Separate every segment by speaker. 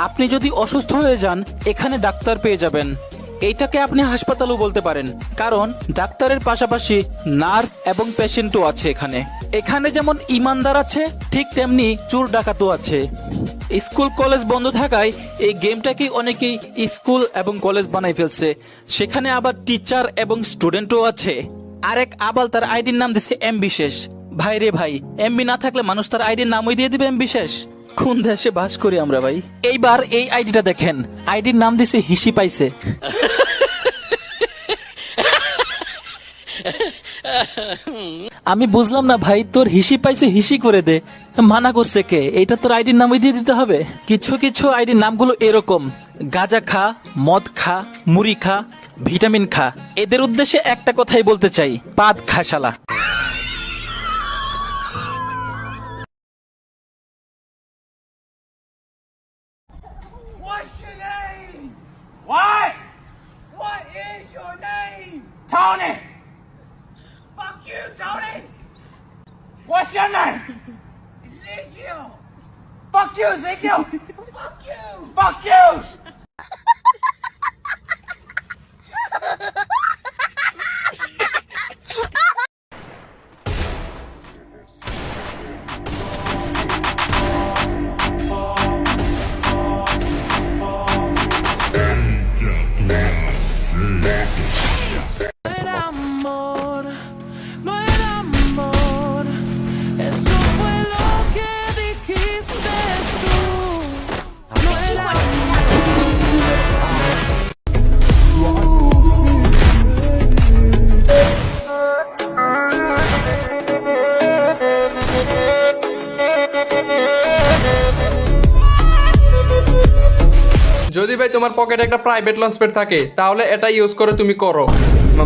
Speaker 1: আপনি যদি অসুস্থ হয়ে যান এখানে ডাক্তার পেয়ে যাবেন। এইটাকে আপনি হাসপাতালও বলতে পারেন, কারণ ডাক্তারের পাশাপাশি নার্স এবং পেশেন্টও আছে এখানে। এখানে যেমন ইমানদার আছে, ঠিক তেমনি চোর ডাকাতও আছে। স্কুল কলেজ বন্ধ থাকায় এই গেমটাকে অনেকেই স্কুল এবং কলেজ বানাই ফেলছে। সেখানে আবার টিচার এবং স্টুডেন্টও আছে। আরেক আবাল তার আইডির নাম দিছে এম বিশেষ। ভাই রে ভাই, এমবি না থাকলে মানুষ তার আইডির নামই দিয়ে দিবে এম বিশেষ। কোন দেশে বাস করি আমরা ভাই। এইবার এই আইডিটা দেখেন, আইডির নাম দিছে হিসি পাইছে। আমি বুঝলাম না ভাই, তোর হিসি পাইছে হিসি করে দে, মানা করছে কে? এইটা তোর আইডির নামই দিয়ে দিতে হবে? কিছু কিছু আইডির নামগুলো এরকম, গাঁজা খা, মদ খা, মুড়ি খা, ভিটামিন খা। এদের উদ্দেশ্যে একটা কথাই বলতে চাই, পাদ খা শালা।
Speaker 2: What's your name? What? What is your name? Tony. Fuck you, Tony. What's your name? Ezekiel. Fuck you, Ezekiel. Fuck you. Fuck you.
Speaker 3: Era amor, no era amor, eso fue lo que dijiste tú. No era
Speaker 4: যদি ভাই তোমার পকেটে একটা private launch pad থাকে তাহলে এটা use করে তুমি করো,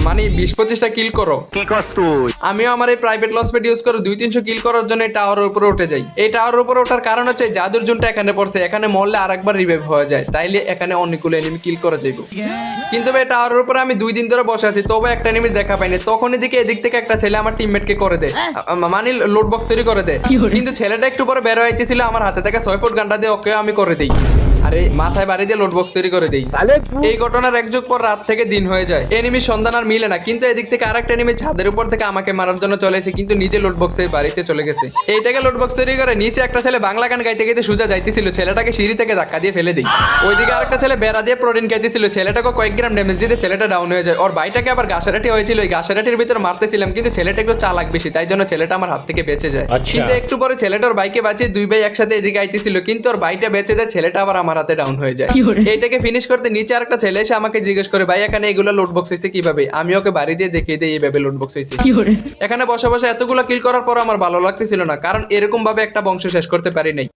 Speaker 4: মানে 20-25টা কিল করো।
Speaker 5: কি করছ তুই?
Speaker 4: আমিও আমার এই প্রাইভেট লঞ্চ প্যাড ইউজ করে 200-300 কিল করার জন্য এই টাওয়ারের উপরে উঠে যাই। এই টাওয়ারের উপরে ওঠার কারণ হচ্ছে জাদুর জোনটা এখানে পড়ছে, এখানে মরলে আরেকবার রিভাইভ হয়ে যায়, তাইলে এখানে অনেকগুলো এনিমি কিল করা যাইব। কিন্তু ভাই টাওয়ারের উপরে আমি 2 দিন ধরে বসে আছি, তবে একটা এনিমি দেখা পাইনি। তখন এদিক থেকে একটা ছেলে আমার টিমমেটকে করে দেয়, মানে লোড বক্স তৈরি করে দেয়। কিন্তু ছেলেটা একটু পরে বের হইতেছিল, আমার হাতে থেকে 6 ফুট গানটা দিয়ে ওকে আমি করে দিই, আরে মাথায় বাড়ি দিয়ে লোড বক্স তৈরি করে দেই। এই ঘটনার এক যুগ পর রাত থেকে দিন হয়ে যায়, এনিমির সন্ধান আর মিলে না। কিন্তু এদিক থেকে আরেকটা এনিমি ছাদের উপর থেকে আমাকে মারার জন্য চলে এসে, কিন্তু নিজে লোড বক্সে বাড়িতে চলে গেছে। এইটাকে লোড বক্স তৈরি করে নিচে একটা ছেলে বাংলা গান গাইতে গাইতে সোজা যাইতেছিল, ছেলেটাকে সিঁড়ি থেকে ধাক্কা দিয়ে ফেলে দিই। ওইদিকে আরেকটা ছেলে বেড়া দিয়ে প্রোটিন খাইতেছিল, ছেলেটাকে কয়েক গ্রাম ড্যামেজ দিতে ছেলেটা ডাউন হয়ে যায়। ওর ভাইটাকে আবার ঘাসারাটি হয়েছিল, ওই ঘাসারাটির ভিতরে মারতেছিলাম, কিন্তু ছেলেটা একটু চালাক বেশি, তাই জন্য ছেলেটা আমার হাত থেকে বেঁচে যায়। কিন্তু একটু পরে ছেলেটার বাইকে বাঁচিয়ে 2 ভাই একসাথে এদিকে আইতেছিল, কিন্তু ওর ভাইটা বেঁচে যায়, ছেলেটা আবার আমার হাতে ডাউন হয়ে যায়। এইটাকে ফিনিশ করতে নিচে আরেকটা ছেলে এসে আমাকে জিজ্ঞেস করে, ভাই এখানে এগুলো লোড বক্স হয়েছে কিভাবে? আমি ওকে বাড়ি দিয়ে দেখিয়ে দিই এইভাবে লোড বক্স হয়েছে। এখানে বসে বসে এতগুলো কিল করার পর আমার ভালো লাগতেছিল না, কারণ এরকম ভাবে একটা বংশ শেষ করতে পারি নাই।